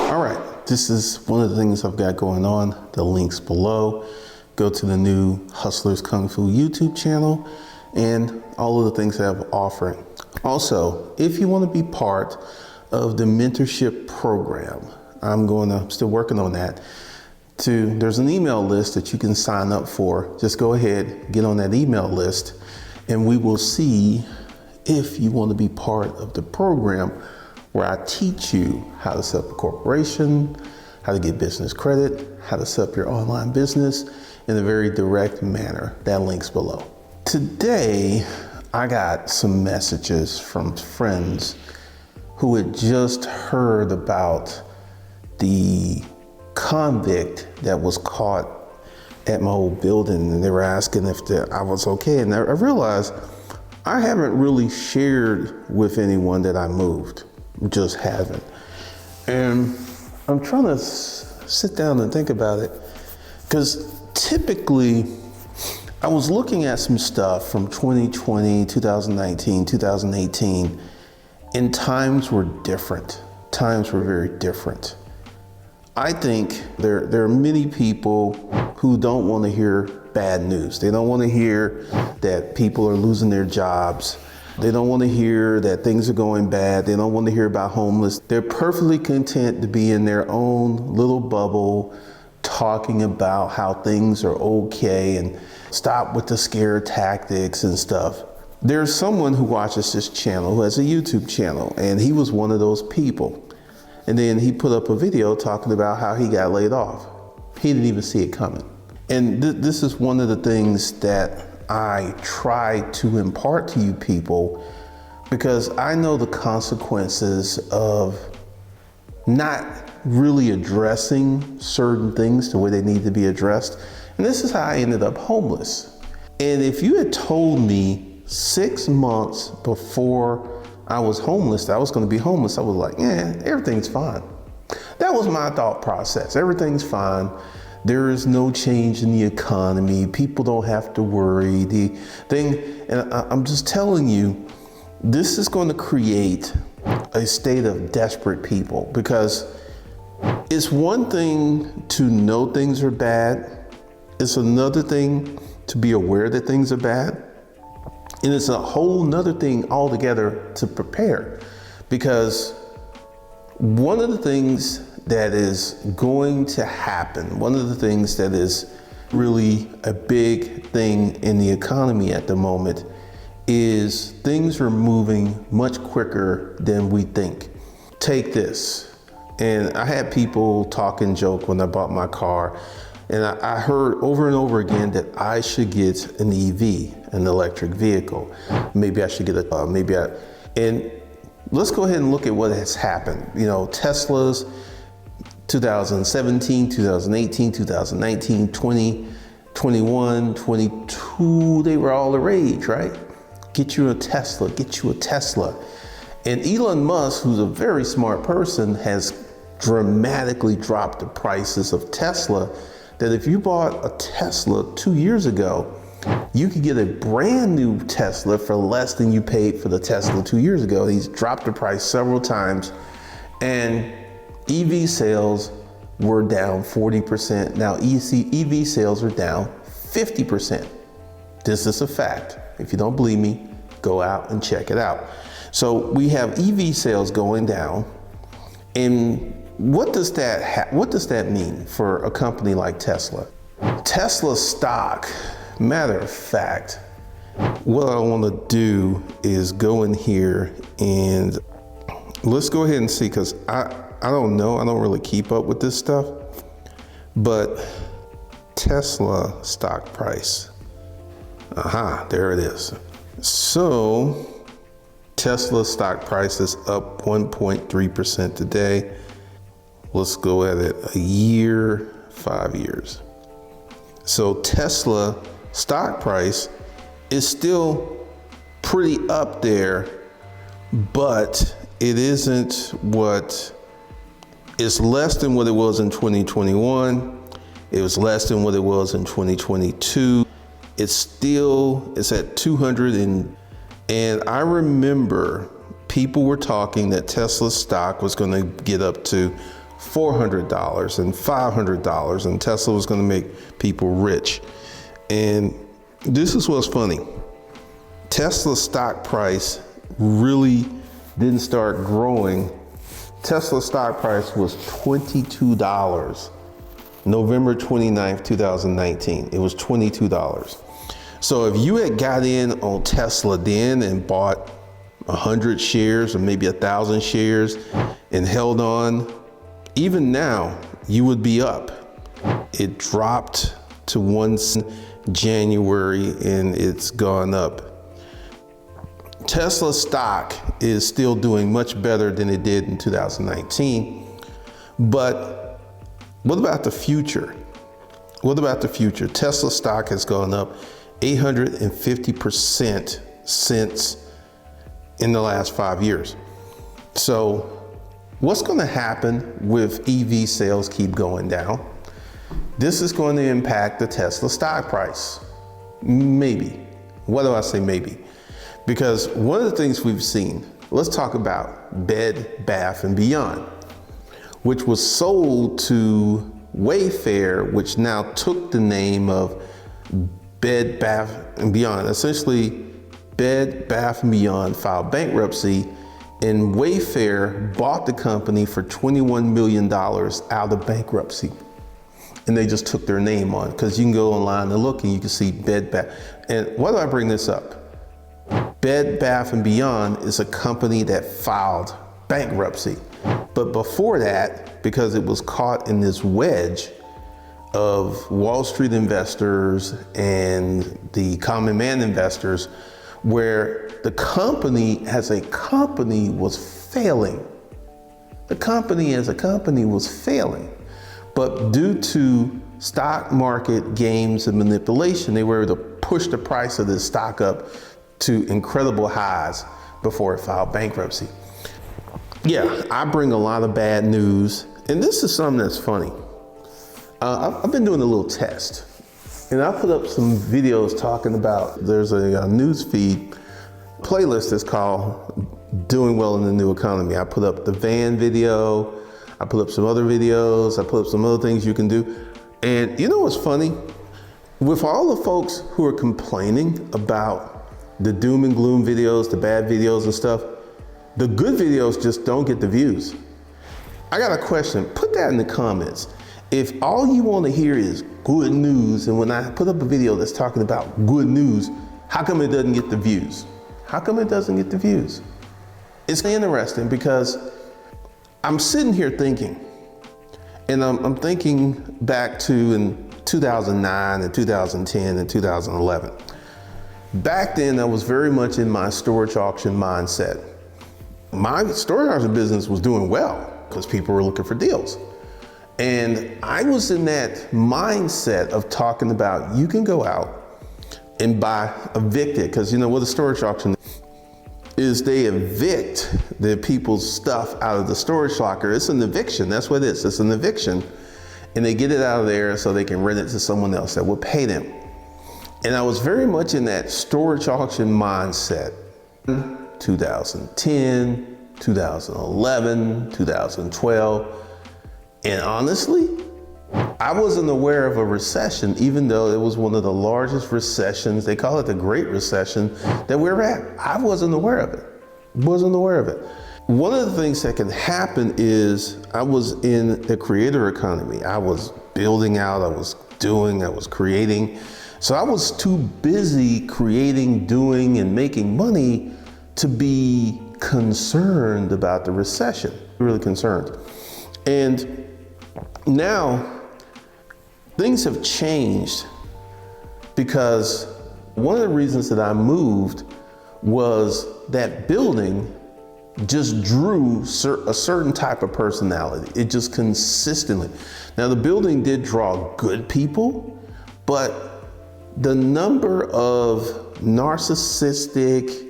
All right, this is one of the things I've got going on. The link's below. Go to the new Hustlers Kung Fu YouTube channel and all of the things that I'm offering. Also, if you want to be part of the mentorship program, I'm still working on that. There's an email list that you can sign up for. Just go ahead, get on that email list, and we will see if you want to be part of the program where I teach you how to set up a corporation, how to get business credit, how to set up your online business in a very direct manner. That link's below. Today, I got some messages from friends who had just heard about the convict that was caught at my old building, and they were asking if I was okay. And I realized I haven't really shared with anyone that I moved, just haven't. And I'm trying to sit down and think about it, because typically I was looking at some stuff from 2020, 2019, 2018, and times were different. Times were very different. I think there are many people who don't want to hear bad news. They don't want to hear that people are losing their jobs. They don't want to hear that things are going bad. They don't want to hear about homeless. They're perfectly content to be in their own little bubble, talking about how things are okay and stop with the scare tactics and stuff. There's someone who watches this channel who has a YouTube channel, and he was one of those people. And then he put up a video talking about how he got laid off. He didn't even see it coming. And this is one of the things that I try to impart to you people, because I know the consequences of not really addressing certain things the way they need to be addressed. And this is how I ended up homeless. And if you had told me 6 months before I was homeless, that I was going to be homeless, I was like, everything's fine. That was my thought process. Everything's fine. There is no change in the economy. People don't have to worry. And I'm just telling you, this is going to create a state of desperate people, because it's one thing to know things are bad. It's another thing to be aware that things are bad. And it's a whole nother thing altogether to prepare, because one of the things that is going to happen, one of the things that is really a big thing in the economy at the moment, is things are moving much quicker than we think. Take this. And I had people talk and joke when I bought my car. And I heard over and over again that I should get an EV, an electric vehicle. Maybe I should get and let's go ahead and look at what has happened. You know, Tesla's 2017, 2018, 2019, 20, 21, 22, they were all the rage, right? Get you a Tesla, get you a Tesla. And Elon Musk, who's a very smart person, has dramatically dropped the prices of Tesla, that if you bought a Tesla 2 years ago, you could get a brand new Tesla for less than you paid for the Tesla 2 years ago. He's dropped the price several times, and EV sales were down 40%. Now EV sales are down 50%. This is a fact. If you don't believe me, go out and check it out. So we have EV sales going down, and what does that mean for a company like Tesla? Tesla stock, matter of fact, what I want to do is go in here and let's go ahead and see, because I don't know, I don't really keep up with this stuff, but Tesla stock price. There it is. So Tesla stock price is up 1.3% today. Let's go at it a year, 5 years. So Tesla stock price is still pretty up there, but it isn't it's less than what it was in 2021. It was less than what it was in 2022. It's at 200 and I remember people were talking that Tesla stock was going to get up to $400 and $500, and Tesla was going to make people rich. And this is what's funny. Tesla's stock price really didn't start growing. Tesla's stock price was $22, November 29th, 2019. It was $22. So if you had got in on Tesla then and bought 100 shares or maybe 1,000 shares and held on, even now you would be up. It dropped to January and it's gone up. Tesla stock is still doing much better than it did in 2019. But what about the future? What about the future? Tesla stock has gone up 850% since in the last 5 years. So what's going to happen with EV sales keep going down? This is going to impact the Tesla stock price. Maybe. Why do I say maybe? Because one of the things we've seen, let's talk about Bed Bath & Beyond, which was sold to Wayfair, which now took the name of Bed Bath & Beyond. Essentially, Bed Bath & Beyond filed bankruptcy, and Wayfair bought the company for $21 million out of bankruptcy. And they just took their name on, because you can go online and look and you can see Bed Bath. And why do I bring this up? Bed Bath & Beyond is a company that filed bankruptcy. But before that, because it was caught in this wedge of Wall Street investors and the common man investors, where the company as a company was failing. The company as a company was failing. But due to stock market games and manipulation, they were able to push the price of this stock up to incredible highs before it filed bankruptcy. Yeah, I bring a lot of bad news, and this is something that's funny. I've been doing a little test, and I put up some videos talking about, there's a news feed playlist that's called Doing Well in the New Economy. I put up the van video, I put up some other videos, I put up some other things you can do. And you know what's funny? With all the folks who are complaining about the doom and gloom videos, the bad videos and stuff, the good videos just don't get the views. I got a question, put that in the comments. If all you want to hear is good news, and when I put up a video that's talking about good news, how come it doesn't get the views? How come it doesn't get the views? It's interesting because I'm sitting here thinking, and I'm thinking back to in 2009 and 2010 and 2011. Back then, I was very much in my storage auction mindset. My storage auction business was doing well because people were looking for deals. And I was in that mindset of talking about, you can go out and buy evicted, because you know what a storage auction is, they evict the people's stuff out of the storage locker. It's an eviction, that's what it is, it's an eviction. And they get it out of there so they can rent it to someone else that will pay them. And I was very much in that storage auction mindset. 2010, 2011, 2012. And honestly, I wasn't aware of a recession, even though it was one of the largest recessions. They call it the Great Recession that we're at. I wasn't aware of it. Wasn't aware of it. One of the things that can happen is I was in the creator economy. I was building out, I was doing, I was creating. So I was too busy creating, doing, and making money to be concerned about the recession, really concerned. And now things have changed, because one of the reasons that I moved was that building just drew a certain type of personality. It just consistently. Now the building did draw good people, but the number of narcissistic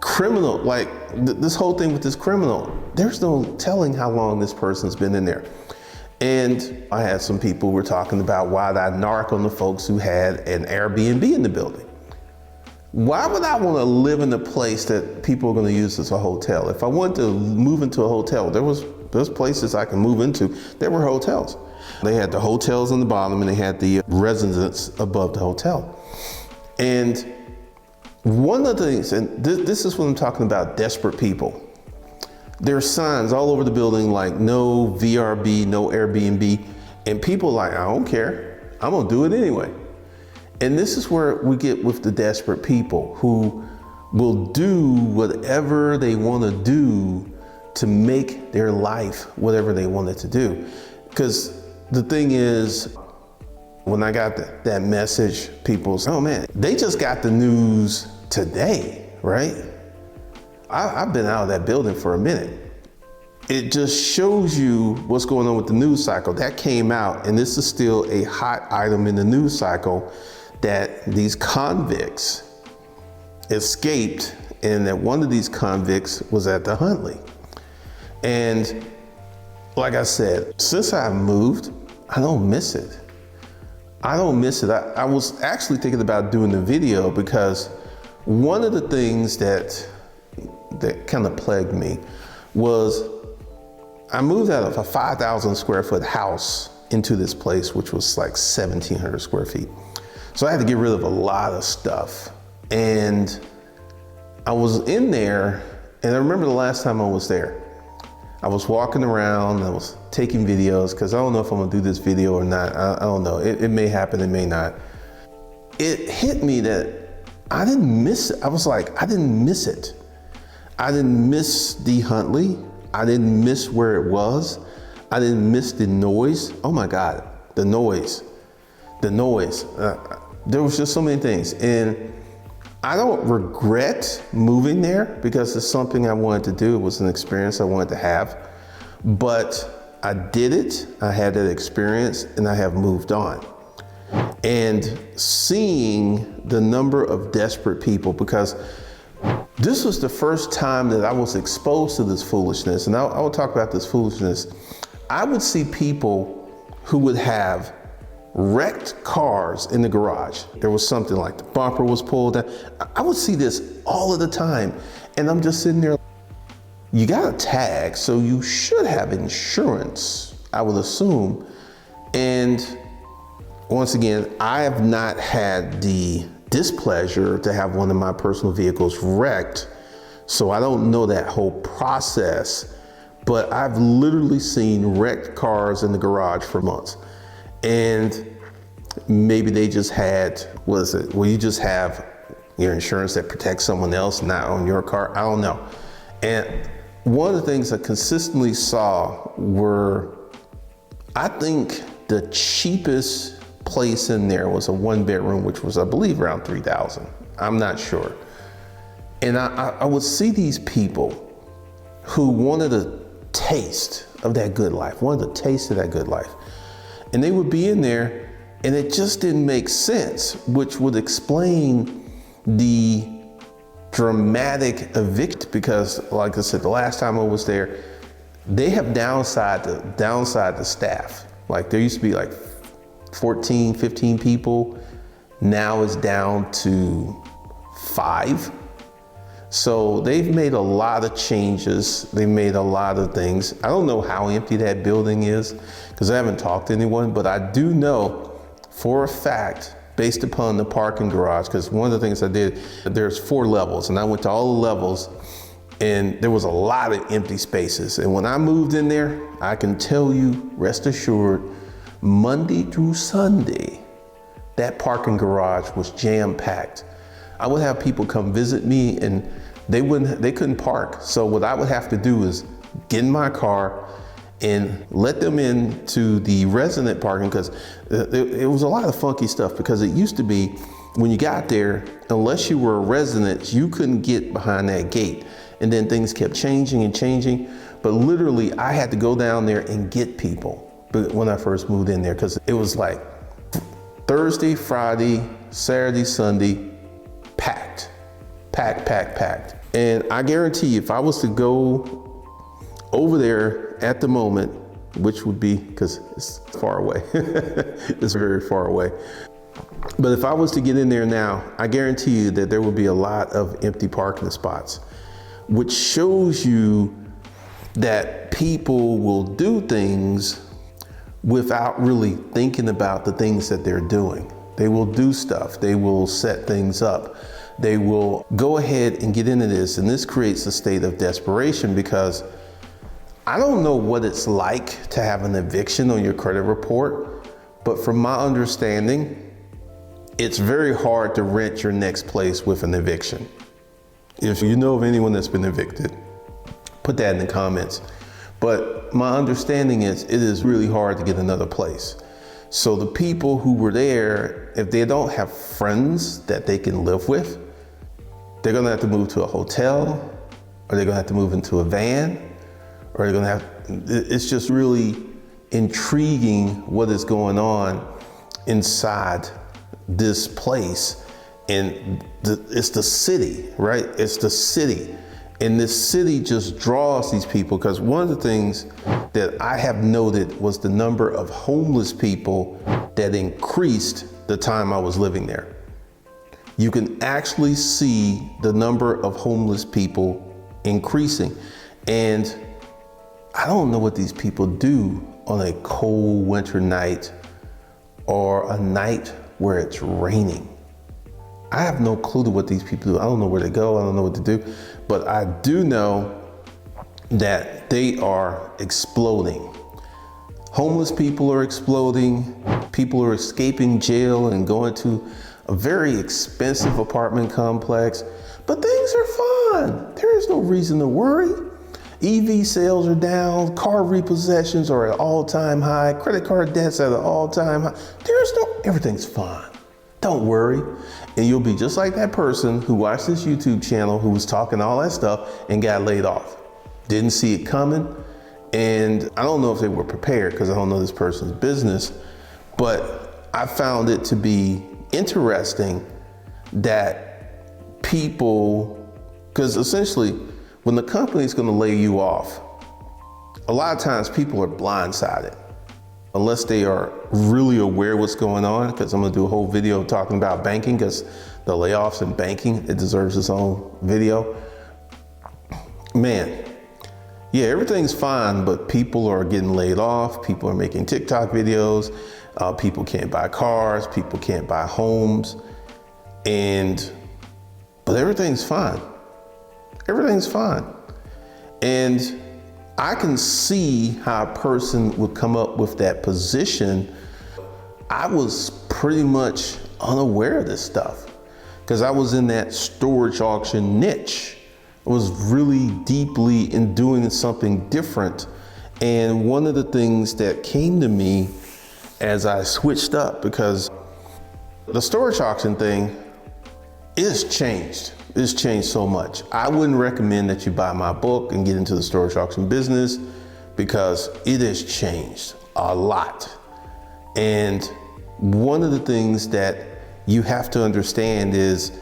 criminal, like this whole thing with this criminal, there's no telling how long this person's been in there. And I had some people who were talking about why I narc on the folks who had an Airbnb in the building. Why would I want to live in a place that people are going to use as a hotel? If I wanted to move into a hotel, there was There's places I can move into. There were hotels. They had the hotels on the bottom and they had the residence above the hotel. And one of the things, and this is what I'm talking about, desperate people. There are signs all over the building like no VRB, no Airbnb, and people like, I don't care, I'm gonna do it anyway. And this is where we get with the desperate people who will do whatever they wanna do to make their life whatever they want it to do. Because the thing is, when I got that message, people say, oh man, they just got the news today, right? I've been out of that building for a minute. It just shows you what's going on with the news cycle. That came out, and this is still a hot item in the news cycle, that these convicts escaped, and that one of these convicts was at the Huntley. And like I said, since I've moved, I don't miss it. I don't miss it. I was actually thinking about doing the video because one of the things that kind of plagued me was I moved out of a 5,000 square foot house into this place, which was like 1,700 square feet. So I had to get rid of a lot of stuff. And I was in there, and I remember the last time I was there, I was walking around, I was taking videos, because I don't know if I'm gonna do this video or not. I don't know, it may happen, it may not. It hit me that I didn't miss it. I was like, I didn't miss it. I didn't miss the Huntley. I didn't miss where it was. I didn't miss the noise. Oh my God, the noise. There was just so many things. And I don't regret moving there because it's something I wanted to do. It was an experience I wanted to have. But I did it, I had that experience, and I have moved on. And seeing the number of desperate people, because this was the first time that I was exposed to this foolishness, and I will talk about this foolishness. I would see people who would have wrecked cars in the garage. There was something like the bumper was pulled down. I would see this all of the time, and I'm just sitting there. You got a tag, so you should have insurance, I would assume. And once again, I have not had the displeasure to have one of my personal vehicles wrecked, so I don't know that whole process, but I've literally seen wrecked cars in the garage for months. And maybe they just had, what is it? Well, you just have your insurance that protects someone else, not on your car. I don't know. And one of the things I consistently saw were, I think the cheapest place in there was a 1-bedroom, which was, I believe, around $3,000. I'm not sure. And I would see these people who wanted a taste of that good life, wanted a taste of that good life. And they would be in there, and it just didn't make sense, which would explain the dramatic eviction, because like I said, the last time I was there, they have downsized the staff. Like there used to be like 14, 15 people. Now it's down to 5. So they've made a lot of changes. They made a lot of things. I don't know how empty that building is because I haven't talked to anyone, but I do know for a fact, based upon the parking garage, because one of the things I did, there's 4 levels, and I went to all the levels, and there was a lot of empty spaces. And when I moved in there, I can tell you, rest assured, Monday through Sunday, that parking garage was jam-packed. I would have people come visit me, and they couldn't park. So what I would have to do is get in my car and let them into the resident parking, because it was a lot of funky stuff, because it used to be when you got there, unless you were a resident, you couldn't get behind that gate. And then things kept changing and changing. But literally I had to go down there and get people when I first moved in there, because it was like Thursday, Friday, Saturday, Sunday, packed. And I guarantee you, if I was to go over there at the moment, which would be, because it's far away, it's very far away. But if I was to get in there now, I guarantee you that there would be a lot of empty parking spots, which shows you that people will do things without really thinking about the things that they're doing. They will do stuff, they will set things up, they will go ahead and get into this, and this creates a state of desperation because I don't know what it's like to have an eviction on your credit report, but from my understanding, it's very hard to rent your next place with an eviction. If you know of anyone that's been evicted, put that in the comments. But my understanding is it is really hard to get another place. So the people who were there, if they don't have friends that they can live with, they're gonna have to move to a hotel, or they're gonna have to move into a van, or they're gonna have, it's just really intriguing what is going on inside this place. And it's the city, right? It's the city. And this city just draws these people, because one of the things that I have noted was the number of homeless people that increased the time I was living there. You can actually see the number of homeless people increasing. And I don't know what these people do on a cold winter night or a night where it's raining. I have no clue to what these people do. I don't know where they go. I don't know what to do. But I do know that they are exploding. Homeless people are exploding. People are escaping jail and going to a very expensive apartment complex. But things are fine. There is no reason to worry. EV sales are down. Car repossessions are at all-time high. Credit card debts at an all-time high. Everything's fine. Don't worry. And you'll be just like that person who watched this YouTube channel who was talking all that stuff and got laid off. Didn't see it coming. And I don't know if they were prepared, because I don't know this person's business, but I found it to be interesting that people, because essentially when the company's gonna lay you off, a lot of times people are blindsided. Unless they are really aware what's going on, because I'm gonna do a whole video talking about banking, because the layoffs in banking, it deserves its own video. Man, yeah, everything's fine, but people are getting laid off, people are making TikTok videos, people can't buy cars, people can't buy homes, but everything's fine. Everything's fine. And I can see how a person would come up with that position. I was pretty much unaware of this stuff because I was in that storage auction niche. I was really deeply in doing something different. And one of the things that came to me as I switched up, because the storage auction thing is changed. It's changed so much. I wouldn't recommend that you buy my book and get into the storage auction business, because it has changed a lot. And one of the things that you have to understand is,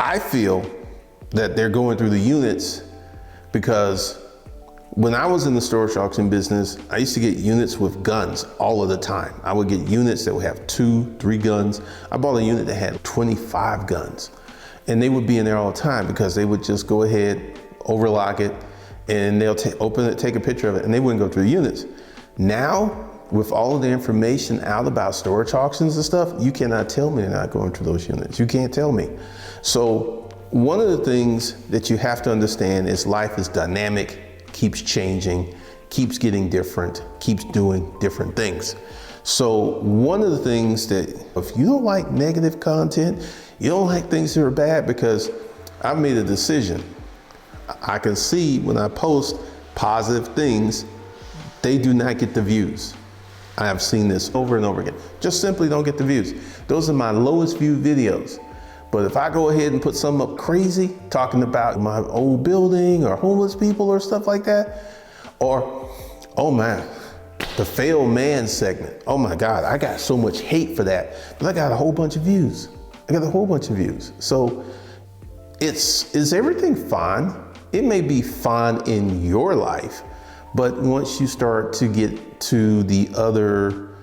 I feel that they're going through the units, because when I was in the storage auction business, I used to get units with guns all of the time. I would get units that would have 2, 3 guns. I bought a unit that had 25 guns. And they would be in there all the time, because they would just go ahead, overlock it, and they'll open it, take a picture of it, and they wouldn't go through the units. Now, with all of the information out about storage auctions and stuff, you cannot tell me they're not going through those units. You can't tell me. So one of the things that you have to understand is life is dynamic, keeps changing, keeps getting different, keeps doing different things. So one of the things that, if you don't like negative content, you don't like things that are bad, because I've made a decision. I can see when I post positive things, they do not get the views. I have seen this over and over again. Just simply don't get the views. Those are my lowest viewed videos. But if I go ahead and put something up crazy, talking about my old building or homeless people or stuff like that, or, oh man, the failed man segment. Oh my God, I got so much hate for that, but I got a whole bunch of views. So is everything fine? It may be fine in your life, but once you start to get to the other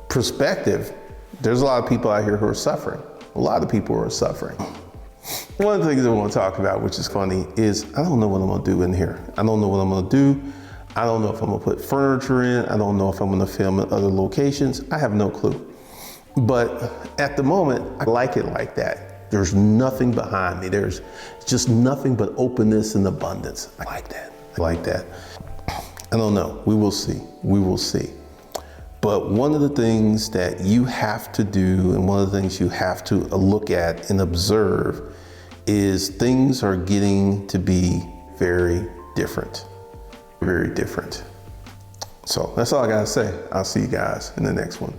perspective, there's a lot of people out here who are suffering. A lot of people are suffering. One of the things I want to talk about, which is funny, is I don't know what I'm going to do in here. I don't know what I'm going to do. I don't know if I'm going to put furniture in. I don't know if I'm going to film at other locations. I have no clue. But at the moment, I like it like that. There's nothing behind me. There's just nothing but openness and abundance. I like that. I like that. I don't know. We will see. We will see. But one of the things that you have to do, and one of the things you have to look at and observe, is things are getting to be very different. Very different. So that's all I gotta say. I'll see you guys in the next one.